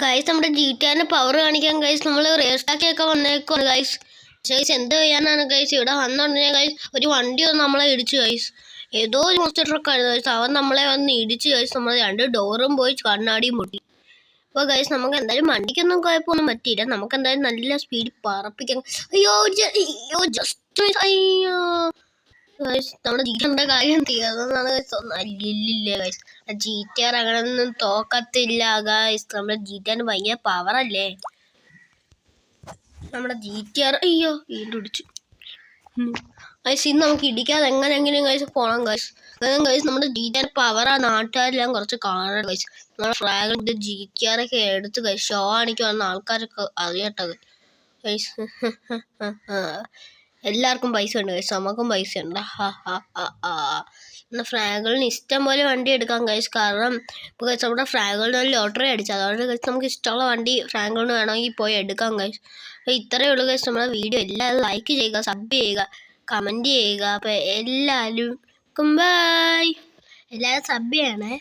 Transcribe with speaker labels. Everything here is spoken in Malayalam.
Speaker 1: ഗൈസ് നമ്മുടെ GTA പവർ കാണിക്കാൻ ഗൈസ് നമ്മൾ റേസ്റ്റാക്കിയൊക്കെ വന്നേക്കാണ് ഗൈസ്. ഗൈസ് എന്ത് ചെയ്യാനാണ് ഗൈസ്? ഇവിടെ വന്നുകൊണ്ടിരുന്ന ഗൈസ് ഒരു വണ്ടി വന്ന് നമ്മളെ ഇടിച്ചു ഗൈസ്. ഏതോ ഒരു മോസ്റ്റർ ട്രക്കായിരുന്നു ഗൈസ്. അവൻ നമ്മളെ വന്ന് ഇടിച്ച് ഗൈസ്. നമ്മൾ രണ്ട് ഡോറും പോയി കണ്ണാടിയും പൊട്ടി. അപ്പോൾ ഗൈസ് നമുക്ക് എന്തായാലും വണ്ടിക്കൊന്നും കുഴപ്പമൊന്നും പറ്റിയില്ല. നമുക്ക് എന്തായാലും നല്ല സ്പീഡിൽ പറപ്പിക്കാം. അയ്യോ ജസ്റ്റ് അയ്യോ ഗൈസ് നമ്മുടെ GTA കാര്യം തീർന്നാണ് ഗൈസ്. ഇല്ലില്ല ഗൈസ്, GTA അങ്ങനെയൊന്നും തോക്കത്തില്ല ഗൈസ്. നമ്മുടെ GTA ഭയങ്കര പവറല്ലേ. നമ്മുടെ GTA അയ്യോ വീണ്ടും ഇടിച്ചു ഗൈസ്. ഇന്ന് നമുക്ക് ഇടിക്കാതെ എങ്ങനെയെങ്കിലും ഗൈസ് പോകണം ഗൈസ്. ഗൈസ് നമ്മുടെ GTA പവറാ നാട്ടുകാരെല്ലാം കുറച്ച് കാണണം ഗൈസ്. നമ്മുടെ ഫ്ലാഗ് ഇത് GTA എടുത്ത് ഗൈസ് ഷോ കാണിക്ക് വന്ന ആൾക്കാരൊക്കെ അറിയട്ടത് ഗൈസ്. എല്ലാവർക്കും പൈസ ഉണ്ട് ഗൈസ്, നമുക്കും പൈസ ഉണ്ട്. നമ്മുടെ ഫ്രാഗുകളിന് ഇഷ്ടം പോലെ വണ്ടി എടുക്കാം ഗൈസ്. കാരണം ഇപ്പോൾ ഗൈസ് നമ്മുടെ ഫ്രാഗുകളിന് ഒരു ലോട്ടറി അടിച്ചു. അതുകൊണ്ട് ഗൈസ് നമുക്ക് ഇഷ്ടമുള്ള വണ്ടി ഫ്രാഗുകളിന് വേണമെങ്കിൽ പോയി എടുക്കാം ഗൈസ്. അപ്പോൾ ഇത്രയേ ഉള്ളൂ ഗൈസ് നമ്മുടെ വീഡിയോ. എല്ലാവരും ലൈക്ക് ചെയ്യുക, സബ് ചെയ്യുക, കമൻറ്റ് ചെയ്യുക. അപ്പോൾ എല്ലാവരും ബൈ. എല്ലാവരും സബ് ചെയ്യണേ.